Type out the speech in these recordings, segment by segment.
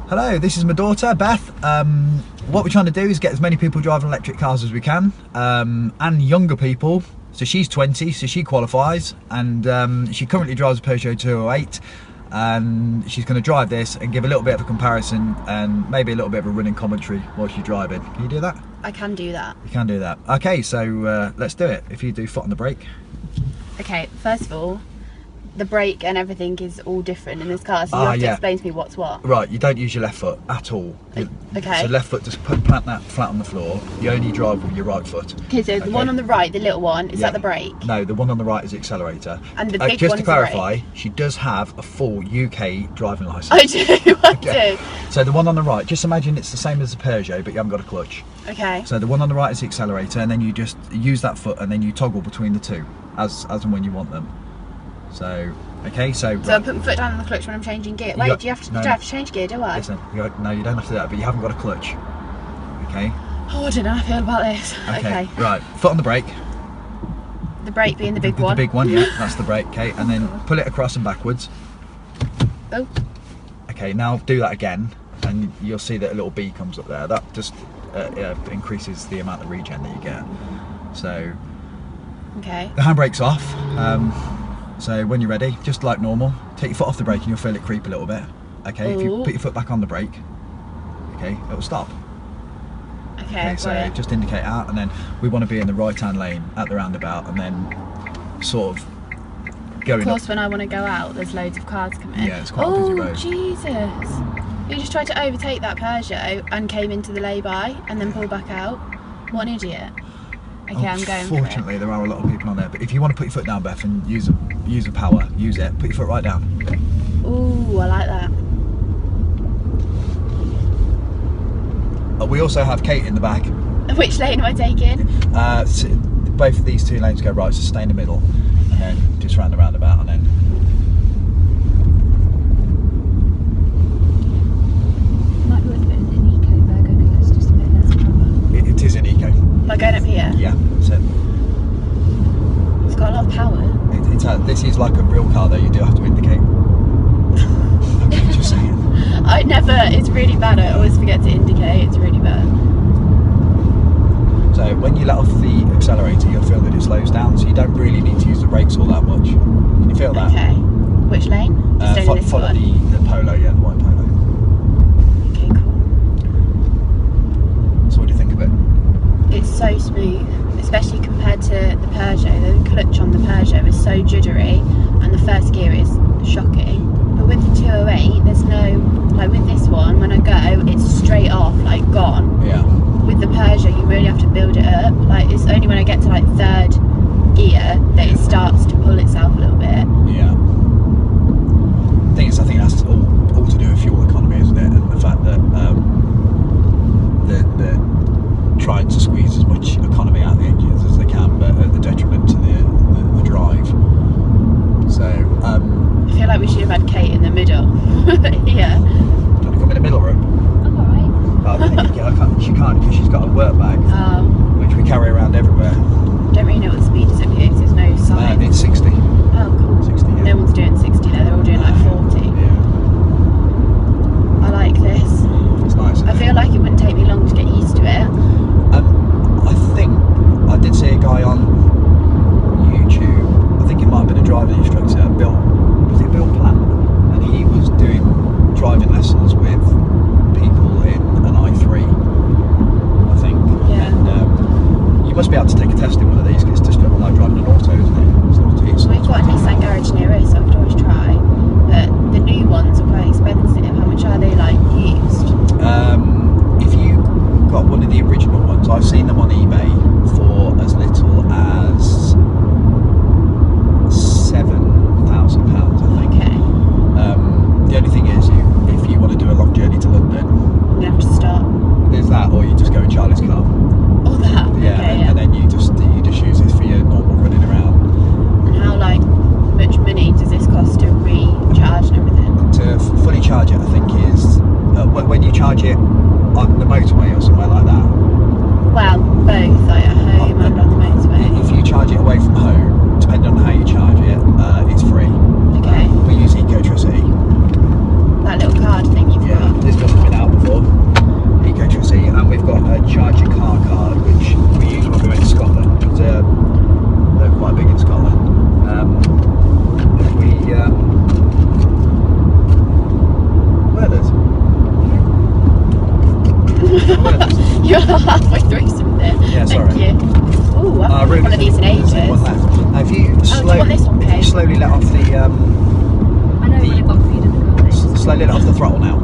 Hello, this is my daughter, Beth. What we're trying to do is get as many people driving electric cars as we can, and younger people. So she's 20, so she qualifies, and she currently drives a Peugeot 208, and she's going to drive this and give a little bit of a comparison and maybe a little bit of a running commentary while she's driving. Can you do that? I can do that. You can do that. Okay, so let's do it. If you do foot on the brake. Okay, first of all, the brake and everything is all different in this car, so you have to explain to me what's what. Right, you don't use your left foot at all. Okay. So left foot, just plant that flat on the floor. You only drive with your right foot. Okay, so the one on the right, the little one, is that the brake? No, the one on the right is the accelerator. And the big just one to is the clarify, brake? she does have a full UK driving licence. I do, I do. So the one on the right, just imagine it's the same as the Peugeot, but you haven't got a clutch. Okay. So the one on the right is the accelerator, and then you just use that foot and then you toggle between the two, as and when you want them. So, okay, so... So I put my foot down on the clutch when I'm changing gear. Wait, do you have to change gear, do I? Listen, no, you don't have to do that, but you haven't got a clutch. Okay? Oh, I don't know how I feel about this. Okay. Right, foot on the brake. The brake being the big one? The big one, yeah, that's the brake, okay, and then pull it across and backwards. Oh. Okay, now do that again, and you'll see that a little B comes up there. That just increases the amount of regen that you get. So... Okay. The handbrake's off. So when you're ready, just like normal, take your foot off the brake and you'll feel it creep a little bit. Okay, if you put your foot back on the brake, okay, it'll stop. Okay, so just indicate out, and then we want to be in the right-hand lane at the roundabout, and then sort of going up. Of course, when I want to go out, there's loads of cars coming. Yeah, it's quite a busy road. Oh, Jesus. You just tried to overtake that Peugeot and came into the lay-by and then pulled back out. What an idiot. Okay, I'm going for it. Unfortunately, there are a lot of people on there, but if you want to put your foot down, Beth, and use the power, use it. Put your foot right down. Ooh, I like that. We also have Kate in the back. Which lane am I taking? So both of these two lanes go right, so stay in the middle, and then just round the roundabout, and then... Might be worth a bit of an eco burger because it's just a bit less power. It is an eco. Like going up here? Yeah, so... It's got a lot of power. This is like a real car though, you do have to indicate. I'm just saying. It's really bad, I always forget to indicate, it's really bad. So when you let off the accelerator, you'll feel that it slows down, so you don't really need to use the brakes all that much. Can you feel that? Okay. Which lane? Just only this follow one? the Polo, yeah, the white Polo. Okay, cool. So what do you think of it? It's so smooth, especially compared to the Peugeot. The clutch on the Peugeot is so juddery, and the first gear is shocking. But with the 208, there's no, like with this one, when I go, it's straight off, like gone. Yeah. With the Peugeot, you really have to build it up. Like it's only when I get to like third gear that it starts to pull itself a little bit. Yeah. I think that's all to do with fuel economy, isn't it? And the fact that they're trying to squeeze as much economy out of the engines as they can, but at the detriment to the drive. So I feel like we should have had Kate in the middle. Yeah. Do you want to come in the middle room? I'm alright. I don't think she can't because she's got a work bag, which we carry around everywhere. Don't really know what the speed you do you want this one, Kate? slowly let off the I know when it got feed in the car. slowly let off the throttle now.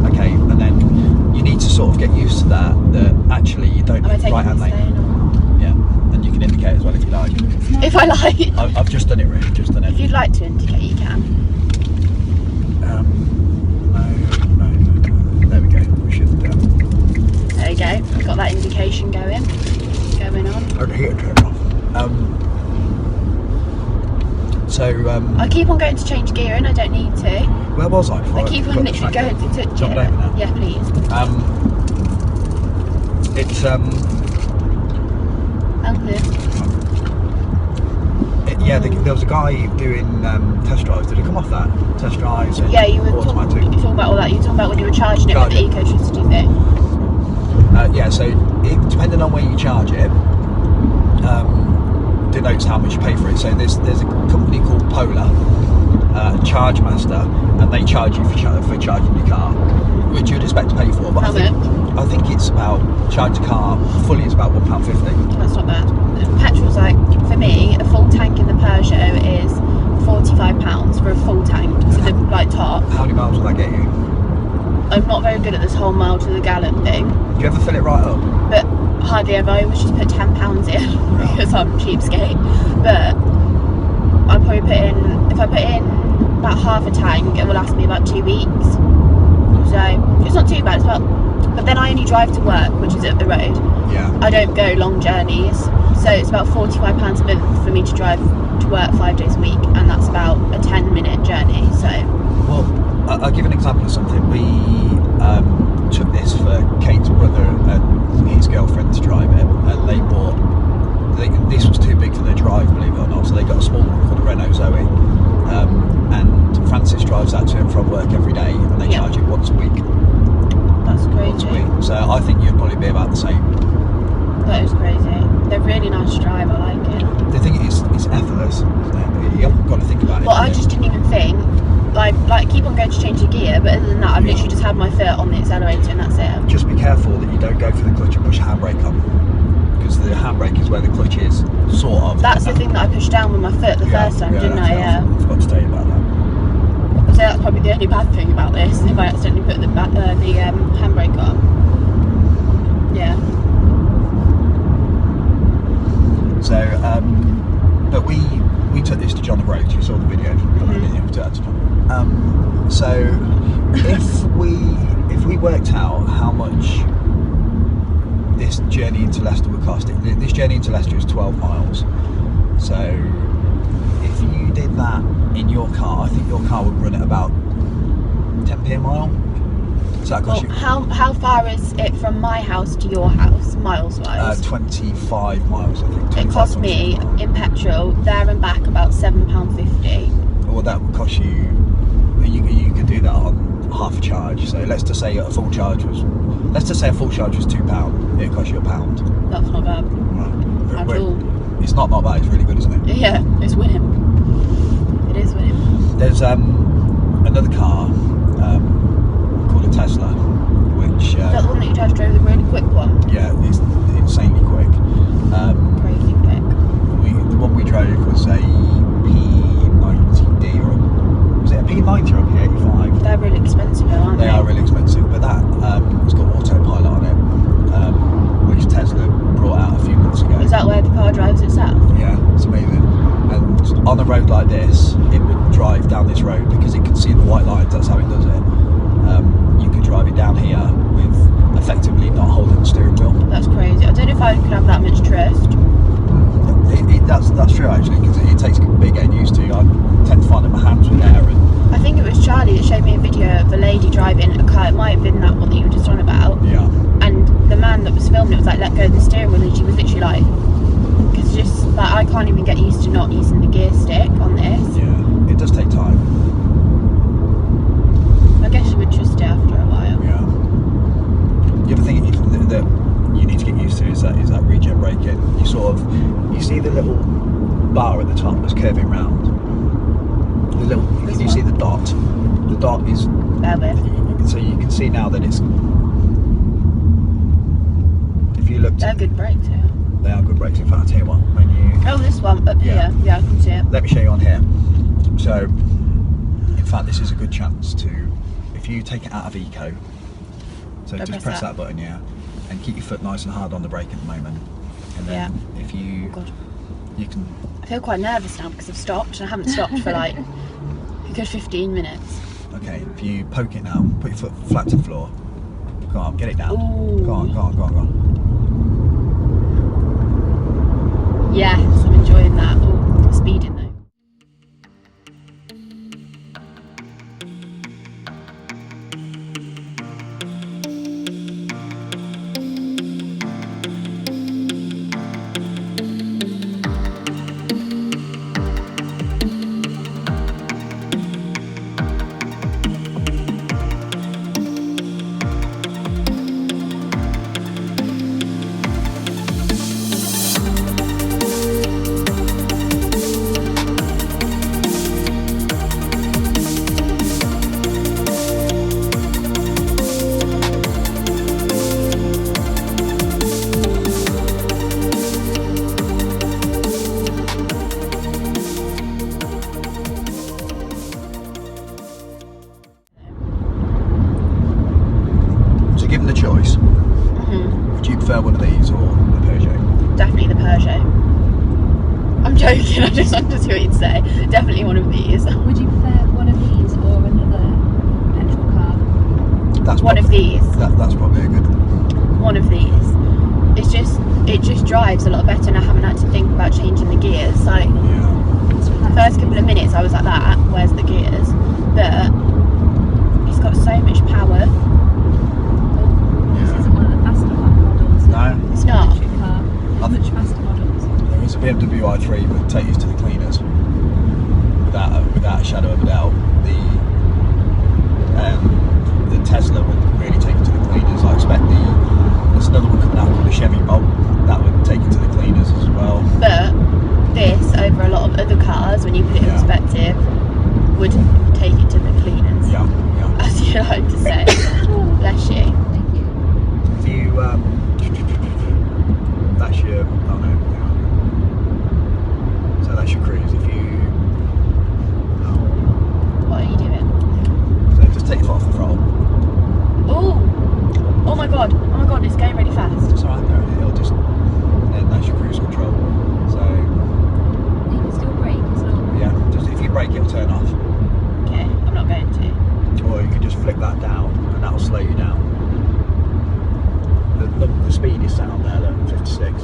Okay, and then you need to sort of get used to that actually you don't Am I need taking right hand this lane. lane? Yeah, and you can indicate as well if you like. If I like. I've just done it, Ruth, just done it. If you'd like to indicate, you can. No. There we go. We should. There we go. We've got that indication going on. Okay, here, turn it off. I keep on going to change gear and I don't need to. Where was I? I keep on literally going to touch Jump it. over now. Yeah, please. It's yeah. There was a guy doing test drives. Did it come off that test drives? Yeah, you were talking about all that. You were talking about when you were charging it with the eco-tricity thing. Yeah. So depending on where you charge it, denotes how much you pay for it. So there's a company called Polar, Charge Master, and they charge you for charging your car, which you'd expect to pay for. But I think it's about charge a car fully is about £1.50. That's not bad. Petrol's like, for me, a full tank in the Peugeot is £45 for a full tank to the top. How many miles will that get you? I'm not very good at this whole mile to the gallon thing. Do you ever fill it right up? But hardly ever. I always just put £10 in because I'm cheapskate. But I'll probably if I put in about half a tank, it will last me about 2 weeks. So it's not too bad. But then I only drive to work, which is up the road. Yeah. I don't go long journeys, so it's about £45 a month for me to drive to work 5 days a week, and that's about a 10-minute journey. So. Well, I'll give an example of something. We took this for Kate's brother and his girlfriend to drive it, and this was too big for their drive, believe it or not, so they got a small one called a Renault Zoe, and Francis drives that to and from work every day, and they charge it once a week. That's crazy. Once a week. So I think you'd probably be about the same. That is crazy. They're really nice to drive, I like it. The thing is, it's effortless, isn't it? You haven't got to think about it. Well, I just didn't even think. Like keep on going to change the gear, but other than that, I've literally just had my foot on the accelerator and that's it. Just be careful that you don't go for the clutch and push the handbrake on, because the handbrake is where the clutch is, sort of. That's the thing that I pushed down with my foot the first time, didn't I? Yeah. I forgot to tell you about that. So that's probably the only bad thing about this, if I accidentally put the handbrake on. Yeah. So, but we took this to John O'Groats. You saw the video. So if we worked out how much this journey into Leicester would cost, this journey into Leicester is 12 miles. So if you did that in your car, I think your car would run at about 10p a mile. So that costs you. How far is it from my house to your house, miles wise? 25 miles, I think. It cost me in petrol there and back about £7.50. Well, that would cost you. You could do that on half a charge. So let's just say a full charge was £2. It cost you £1. That's not bad. Right. At all. It's not bad. It's really good, isn't it? Yeah, it's winning. It is winning. There's another car called a Tesla, which. Is that the one that you just drove, the really quick one? Yeah, it's insanely quick. Crazy quick. The one we drove was a P90D, or was it a P90 or a P85? They're really expensive though, aren't they? They are really expensive, but that it's got autopilot on it, which Tesla brought out a few months ago. Is that where the car drives itself? Yeah, it's amazing. And on a road like this, it would drive down this road because it can see the white lines. That's how it does it. You could drive it down here with effectively not holding the steering wheel. That's crazy. I don't know if I could have that much trust. That's true actually, because it takes a bit getting used to. I tend to find that my hands were there. I think it was Charlie that showed me a video of a lady driving a car. It might have been that one that you were just on about. Yeah. And the man that was filming it was like, let go of the steering wheel, and she was literally like, because just like I can't even get used to not using the gear stick on this. Yeah, it does take time. I guess you would trust it after a while. Yeah. The other thing that you need to get used to is that regen braking. You see the little bar at the top that's curving round. Can you see the dot? The dot is. So you can see now that it's. If you look. They're good brakes here. They are good brakes. In fact, I'll tell you what, when you... Oh, this one up here. Yeah, I can see it. Let me show you on here. So, in fact, this is a good chance to, if you take it out of eco, so just press that button, yeah, and keep your foot nice and hard on the brake at the moment. And then if you, you can... I feel quite nervous now because I've stopped and I haven't stopped for like a good 15 minutes. Okay, if you poke it now, put your foot flat to the floor. Go on, get it down. Ooh. Go on, go on, go on, go on. Yes, I'm enjoying that. Oh, speeding though. Given the choice, would you prefer one of these or the Peugeot? Definitely the Peugeot. I'm joking, I just wanted to see what you'd say. Definitely one of these. Would you prefer one of these or another petrol car? That's One of these. That's probably a good One of these. It just drives a lot better and I haven't had to think about changing the gears. Like, the first couple of minutes I was like that, where's the gears? But it's got so much power. This isn't one of the faster models. No. It's not. Electric car. There's much faster models. There is a BMW i3 would take you to the cleaners without a shadow of a doubt. The Tesla would really take you to the cleaners. I expect there's another one coming out called the Chevy Bolt that would take you to the cleaners as well. But this, over a lot of other cars, when you put it in perspective, would take it to the cleaners. Yeah, yeah. As you like to say. Bless you. Thank you. If you, that's your, oh no, so that's your cruise. If you, What are you doing? so just take your foot off the throttle. Oh my god, it's going really fast. It's alright there, it'll just, and that's your cruise control. So, You can still brake, it's not. yeah, just if you brake it'll turn off. Okay, I'm not going to. Or you can just flick that down and that'll slow you down. The speed is set on there, look, 56.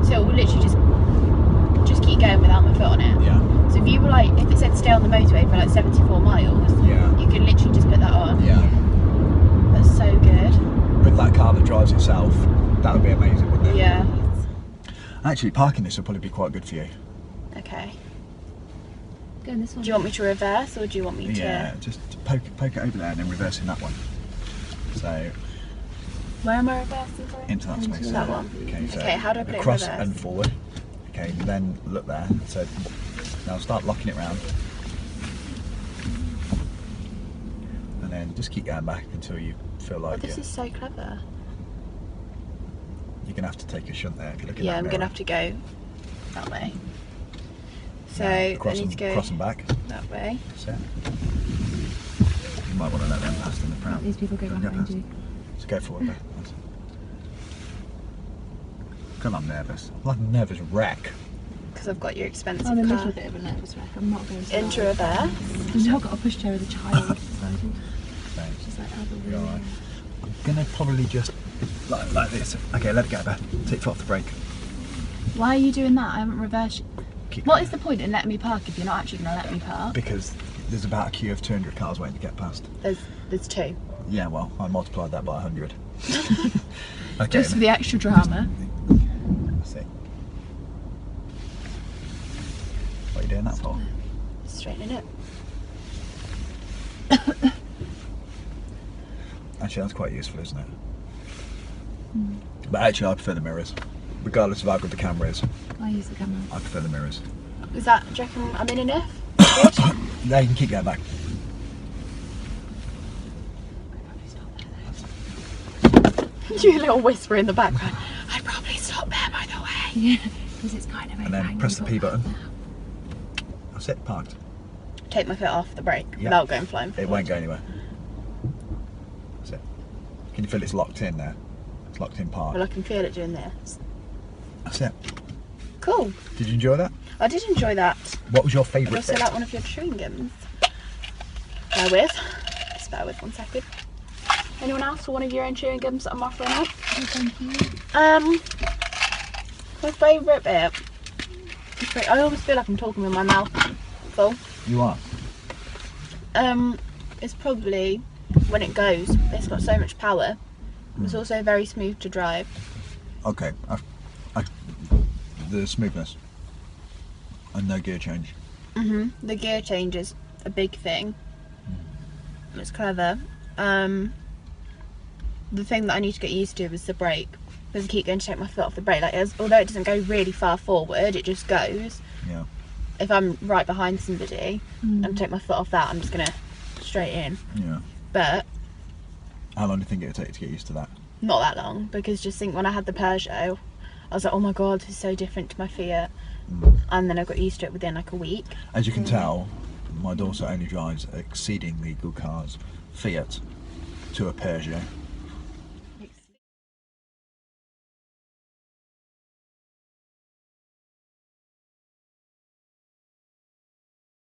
So it will literally just keep going without my foot on it. Yeah. So if you were like, if it said stay on the motorway for like 74 miles, Yeah. you could literally just put that on. Yeah. That's so good. With that car that drives itself, that would be amazing, wouldn't it? Yeah. Actually, parking this would probably be quite good for you. Okay. Go in this one. Do you want me to reverse or do you want me to? Yeah, just poke it over there and then reverse in that one. So, Where am I reversing? Sorry? into that space. That one. Okay, so Okay, how do I put it in across reverse? and forward. Okay, then look there. So now start locking it round. And then just keep going back until you feel Oh, like this is so clever. you're going to have to take a shunt there if you look at that Yeah, I'm mirror. going to have to go that way. So Now, I cross need and, to go cross and back. that way. So you might want to let them past in the front. These people go behind past. you. So go forward there. Come on, nervous. I'm like a nervous wreck. Because I've got your expensive I'm a car. little bit of a nervous wreck. I'm not going to Into reverse. We've now got a pushchair with a child. Thanks. Just like You're all right. I'm gonna probably just like this. Okay, let it go, Beth. Take your foot off the brake. Why are you doing that? I haven't reversed. Keep What going. is the point in letting me park if you're not actually going to let me park? Because there's about a queue of 200 cars waiting to get past. There's two. Yeah, well, I multiplied that by 100. Okay. Just for the extra drama. That's it. What are you doing that for? Straightening it. Actually, that's quite useful, isn't it? But actually, I prefer the mirrors. Regardless of how good the camera is, I use the camera. I prefer the mirrors. Is that, do you reckon I'm in enough? There, you can keep going back. You little whisper in the background. I'd probably stop there. Because it's kind of and then press the P button. That's it, parked. Take my foot off the brake Yeah. without going flying forward. It won't go anywhere. That's it. Can you feel it's locked in there? It's locked in park. Well, I can feel it doing this. That's it. Cool. Did you enjoy that? I did enjoy that. What was your I favourite also bit? like one of your chewing gums. Bear with. Just bear with 1 second. Anyone else for one of your own chewing gums that I'm offering up? Oh, thank you. My favourite bit. I always feel like I'm talking with my mouth full. You are. It's probably when it goes. It's got so much power. It's also very smooth to drive. Okay. The smoothness. And no gear change. The gear change is a big thing. It's clever. The thing that I need to get used to is the brake, because I keep going to take my foot off the brake. Like, although it doesn't go really far forward, it just goes. Yeah. If I'm right behind somebody and take my foot off that, I'm just gonna straight in. Yeah. But How long do you think it would take to get used to that? not that long, because just think when I had the Peugeot, I was like, oh my god, this is so different to my Fiat. And then I got used to it within like a week. As you can tell, my daughter only drives exceedingly good cars. Fiat to a Peugeot.